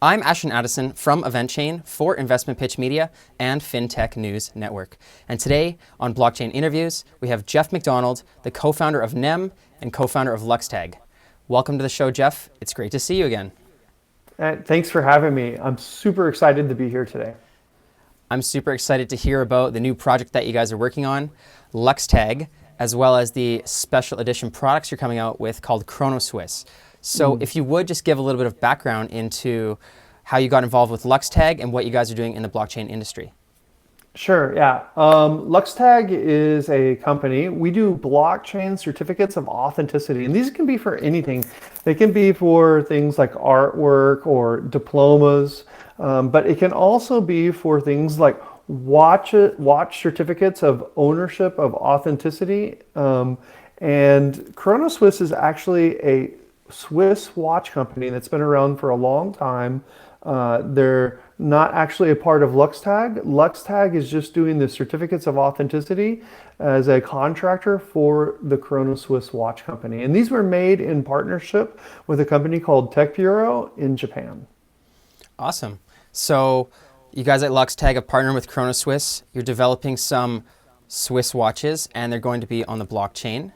I'm Ashton Addison from EventChain for Investment Pitch Media and FinTech News Network. And today on Blockchain Interviews, we have Jeff McDonald, the co-founder of NEM and co-founder of LuxTag. Welcome to the show, Jeff. It's great to see you again. Thanks for having me. I'm super excited to be here today. I'm super excited to hear about the new project that you guys are working on, LuxTag, as well as the special edition products you're coming out with called Chronoswiss. So if you would just give a little bit of background into how you got involved with LuxTag and what you guys are doing in the blockchain industry. Sure, yeah. LuxTag is a company. We do blockchain certificates of authenticity, and these can be for anything. They can be for things like artwork or diplomas, but it can also be for things like watch certificates of ownership of authenticity. And Chronoswiss is actually a Swiss watch company that's been around for a long time. They're not actually a part of LuxTag. LuxTag is just doing the certificates of authenticity as a contractor for the Chronoswiss watch company. And these were made in partnership with a company called Tech Bureau in Japan. Awesome. So you guys at LuxTag have partnered with Chronoswiss. You're developing some Swiss watches and they're going to be on the blockchain.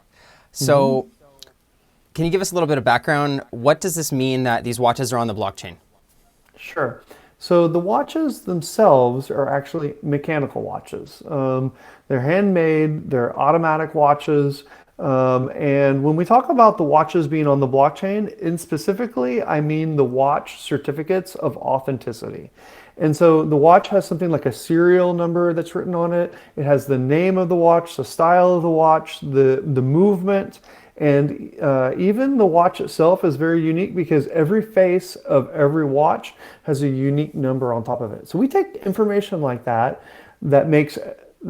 So can you give us a little bit of background? What does this mean that these watches are on the blockchain? Sure. So the watches themselves are actually mechanical watches. They're handmade, they're automatic watches. And when we talk about the watches being on the blockchain, and specifically, I mean the watch certificates of authenticity. And so the watch has something like a serial number that's written on it. It has the name of the watch, the style of the watch, the movement. And even the watch itself is very unique because every face of every watch has a unique number on top of it. So we take information like that that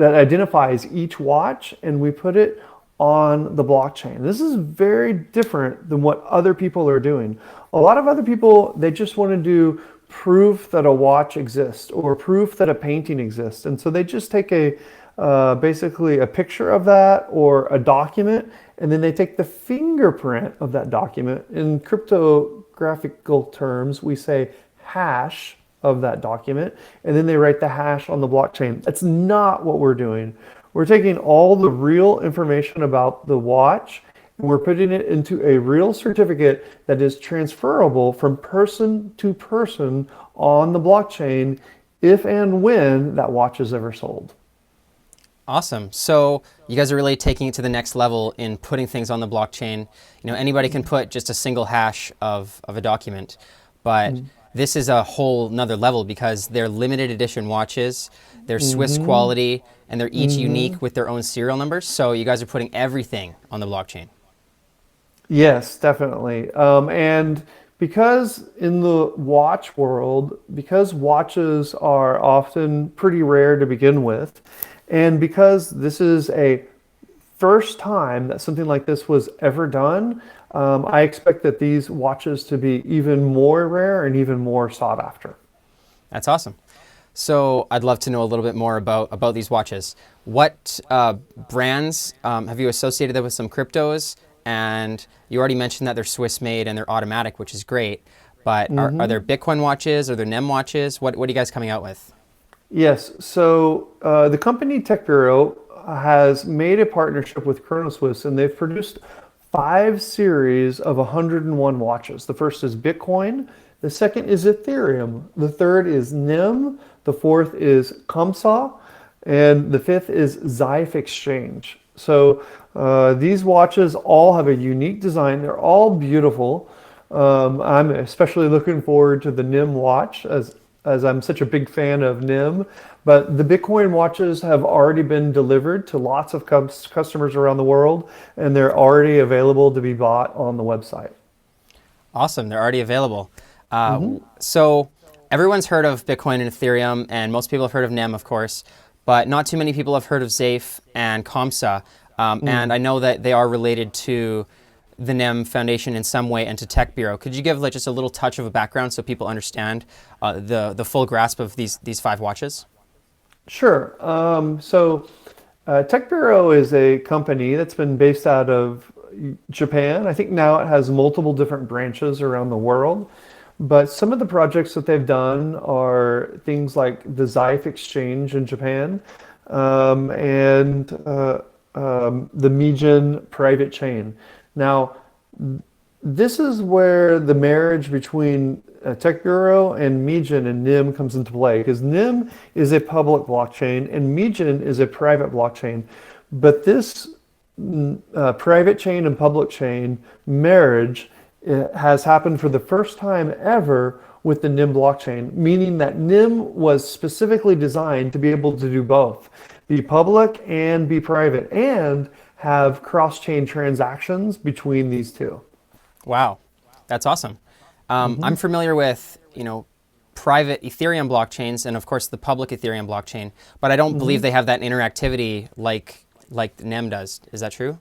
identifies each watch and we put it on the blockchain. This is very different than what other people are doing. A lot of other people, they just want to do proof that a watch exists or proof that a painting exists. And so they just take basically a picture of that or a document, and then they take the fingerprint of that document. In cryptographical terms, we say hash of that document, and then they write the hash on the blockchain. That's not what we're doing. We're taking all the real information about the watch, and we're putting it into a real certificate that is transferable from person to person on the blockchain if and when that watch is ever sold. Awesome. So you guys are really taking it to the next level in putting things on the blockchain. You know, anybody can put just a single hash of a document, but this is a whole nother level because they're limited edition watches, they're Swiss quality, and they're each unique with their own serial numbers. So you guys are putting everything on the blockchain. Yes, definitely. And because in the watch world, because watches are often pretty rare to begin with, and because this is a first time that something like this was ever done, I expect that these watches to be even more rare and even more sought after. That's awesome. So I'd love to know a little bit more about these watches. What brands have you associated with some cryptos? And you already mentioned that they're Swiss made and they're automatic, which is great. But are there Bitcoin watches? Are there NEM watches? What are you guys coming out with? Yes, so the company Tech Bureau has made a partnership with Chronoswiss, and they've produced 5 series of 101 watches. The first is Bitcoin, the second is Ethereum, the third is NEM, the fourth is Comsa, and the fifth is Zaif exchange. So these watches all have a unique design. They're all beautiful. I'm especially looking forward to the NEM watch as I'm such a big fan of NEM, but the Bitcoin watches have already been delivered to lots of customers around the world, and they're already available to be bought on the website. Awesome, they're already available. So everyone's heard of Bitcoin and Ethereum, and most people have heard of NEM, of course, but not too many people have heard of Zaif and Comsa, and I know that they are related to the NEM Foundation in some way and to Tech Bureau. Could you give just a little touch of a background so people understand the full grasp of these 5 watches? Sure. Tech Bureau is a company that's been based out of Japan. I think now it has multiple different branches around the world. But some of the projects that they've done are things like the Zaif exchange in Japan, and the Mijin private chain. Now, this is where the marriage between Tech Bureau and Mijin and NEM comes into play, because NEM is a public blockchain and Mijin is a private blockchain. But this private chain and public chain marriage has happened for the first time ever with the NEM blockchain, meaning that NEM was specifically designed to be able to do both, be public and be private, and have cross-chain transactions between these two. Wow, that's awesome. I'm familiar with, private Ethereum blockchains and of course the public Ethereum blockchain, but I don't believe they have that interactivity like NEM does. Is that true?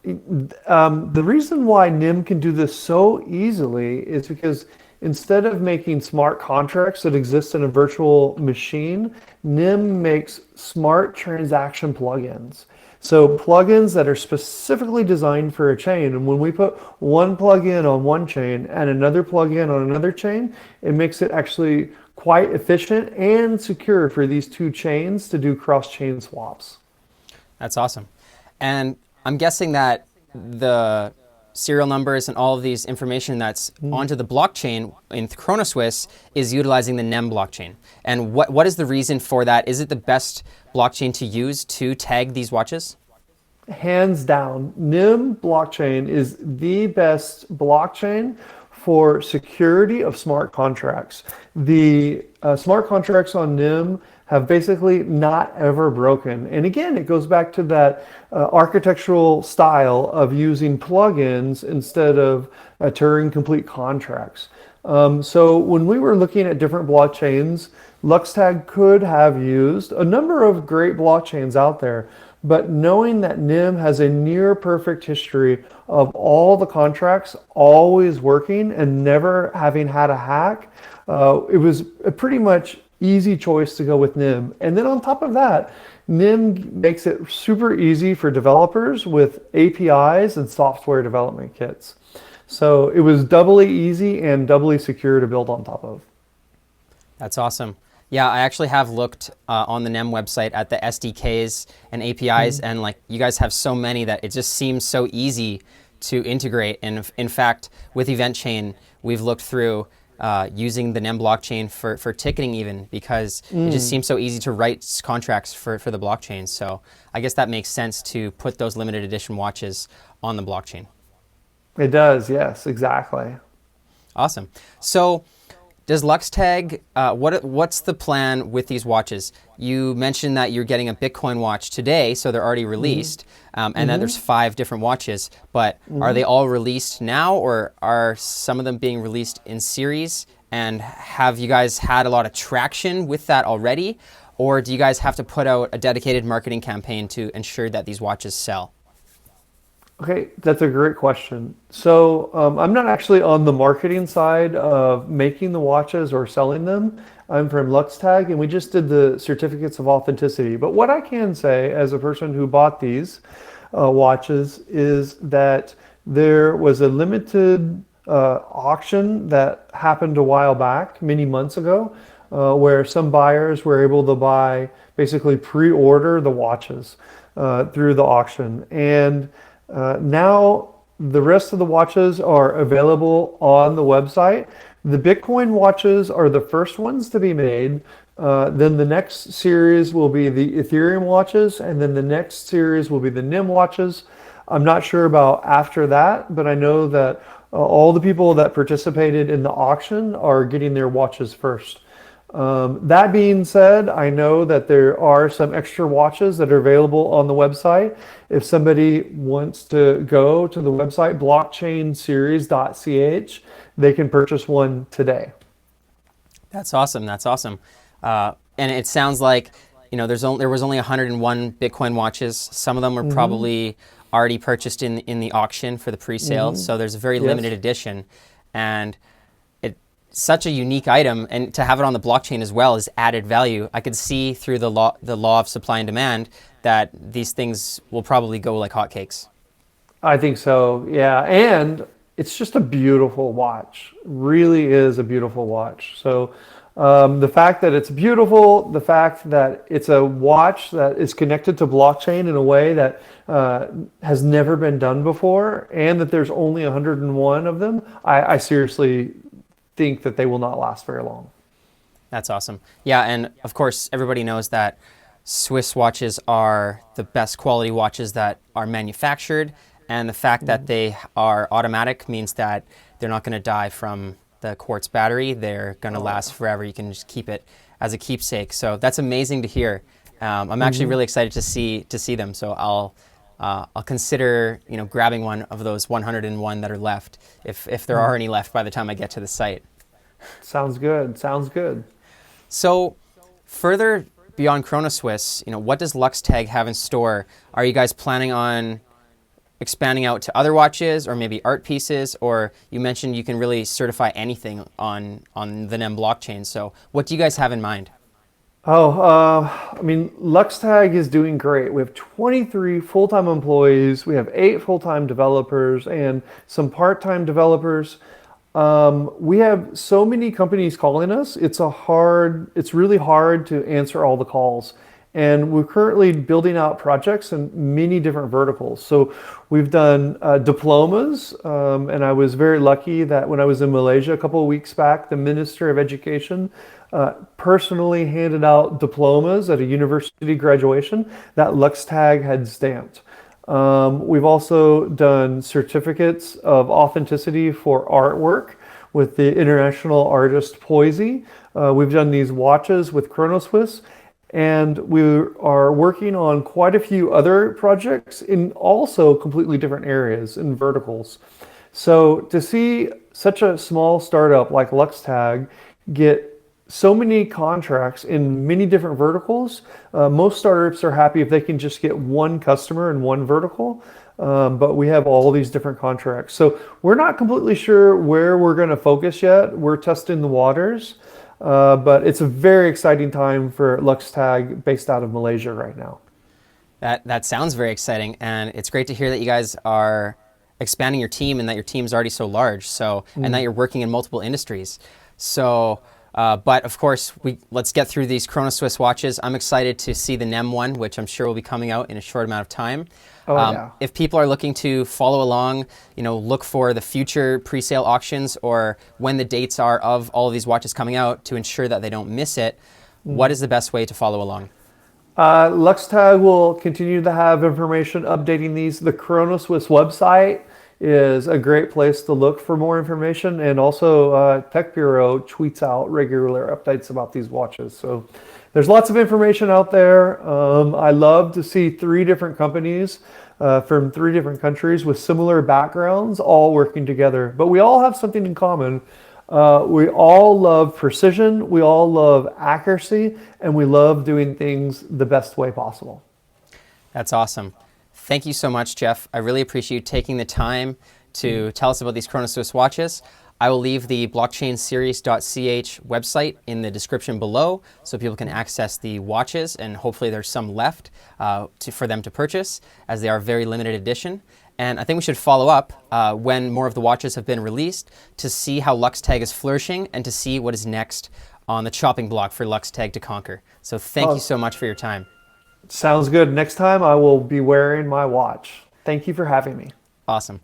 The reason why NIM can do this so easily is because instead of making smart contracts that exist in a virtual machine, NIM makes smart transaction plugins. So plugins that are specifically designed for a chain. And when we put one plugin on one chain and another plugin on another chain, it makes it actually quite efficient and secure for these two chains to do cross-chain swaps. That's awesome. And I'm guessing that the serial numbers and all of these information that's onto the blockchain in Chronoswiss is utilizing the NEM blockchain. And what is the reason for that? Is it the best blockchain to use to tag these watches? Hands down, NEM blockchain is the best blockchain for security of smart contracts. The smart contracts on NEM have basically not ever broken. And again, it goes back to that architectural style of using plugins instead of Turing complete contracts. So when we were looking at different blockchains, LuxTag could have used a number of great blockchains out there, but knowing that NEM has a near perfect history of all the contracts always working and never having had a hack, it was a pretty much easy choice to go with NEM. And then on top of that, NEM makes it super easy for developers with APIs and software development kits. So it was doubly easy and doubly secure to build on top of. That's awesome. Yeah, I actually have looked on the NEM website at the SDKs and APIs, and like you guys have so many that it just seems so easy to integrate. And in fact, with EventChain, we've looked through using the NEM blockchain for ticketing even, because it just seems so easy to write contracts for the blockchain. So I guess that makes sense to put those limited edition watches on the blockchain. It does, yes, exactly. Awesome. So does LuxTag, what's the plan with these watches? You mentioned that you're getting a Bitcoin watch today, so they're already released, and that there's 5 different watches, but are they all released now, or are some of them being released in series? And have you guys had a lot of traction with that already, or do you guys have to put out a dedicated marketing campaign to ensure that these watches sell? Okay, that's a great question. So I'm not actually on the marketing side of making the watches or selling them. I'm from LuxTag, and we just did the certificates of authenticity. But what I can say as a person who bought these watches is that there was a limited auction that happened a while back, many months ago, where some buyers were able to basically pre-order the watches through the auction. And now the rest of the watches are available on the website. The Bitcoin watches are the first ones to be made. Then the next series will be the Ethereum watches, and then the next series will be the NEM watches. I'm not sure about after that, but I know that all the people that participated in the auction are getting their watches first. That being said, I know that there are some extra watches that are available on the website. If somebody wants to go to the website, blockchainseries.ch, they can purchase one today. That's awesome. That's awesome. And it sounds like, there was only 101 Bitcoin watches. Some of them were probably already purchased in the auction for the pre-sale. So there's a very limited edition. And such a unique item, and to have it on the blockchain as well is added value. I could see through the law of supply and demand that these things will probably go like hotcakes. I think so, yeah. And it's just a beautiful watch. Really is a beautiful watch. So the fact that it's beautiful, the fact that it's a watch that is connected to blockchain in a way that has never been done before, and that there's only 101 of them, I seriously think that they will not last very long. That's awesome. Yeah, and of course, everybody knows that Swiss watches are the best quality watches that are manufactured, and the fact that they are automatic means that they're not going to die from the quartz battery. They're going to last forever. You can just keep it as a keepsake. So that's amazing to hear. I'm actually really excited to see them. So I'll consider grabbing one of those 101 that are left, if there are any left by the time I get to the site. Sounds good. Sounds good. So further beyond Chronoswiss, what does LuxTag have in store? Are you guys planning on expanding out to other watches or maybe art pieces? Or you mentioned you can really certify anything on the NEM blockchain. So what do you guys have in mind? I mean, LuxTag is doing great. We have 23 full-time employees. We have 8 full-time developers and some part-time developers. We have so many companies calling us. It's really hard to answer all the calls. And we're currently building out projects in many different verticals. So we've done diplomas, and I was very lucky that when I was in Malaysia a couple of weeks back, the Minister of Education personally handed out diplomas at a university graduation that LuxTag had stamped. We've also done certificates of authenticity for artwork with the international artist Poisey. We've done these watches with Chronoswiss, and we are working on quite a few other projects in also completely different areas and verticals. So to see such a small startup like LuxTag get so many contracts in many different verticals. Most startups are happy if they can just get one customer in one vertical, but we have all these different contracts. So we're not completely sure where we're going to focus yet. We're testing the waters, but it's a very exciting time for LuxTag based out of Malaysia right now. That sounds very exciting, and it's great to hear that you guys are expanding your team and that your team's already so large. And that you're working in multiple industries. So. But of course, let's get through these Chronoswiss watches. I'm excited to see the NEM one, which I'm sure will be coming out in a short amount of time. Yeah. If people are looking to follow along, look for the future pre-sale auctions or when the dates are of all of these watches coming out to ensure that they don't miss it, what is the best way to follow along? LuxTag will continue to have information updating these. The Chronoswiss website is a great place to look for more information, and also Tech Bureau tweets out regular updates about these watches. So there's lots of information out there. I love to see 3 different companies from 3 different countries with similar backgrounds all working together, but we all have something in common. We all love precision, we all love accuracy, and we love doing things the best way possible. That's awesome. Thank you so much, Jeff. I really appreciate you taking the time to tell us about these Chronoswiss watches. I will leave the blockchainseries.ch website in the description below so people can access the watches, and hopefully there's some left for them to purchase, as they are very limited edition. And I think we should follow up when more of the watches have been released to see how LuxTag is flourishing and to see what is next on the chopping block for LuxTag to conquer. So thank you so much for your time. Sounds good. Next time I will be wearing my watch. Thank you for having me. Awesome.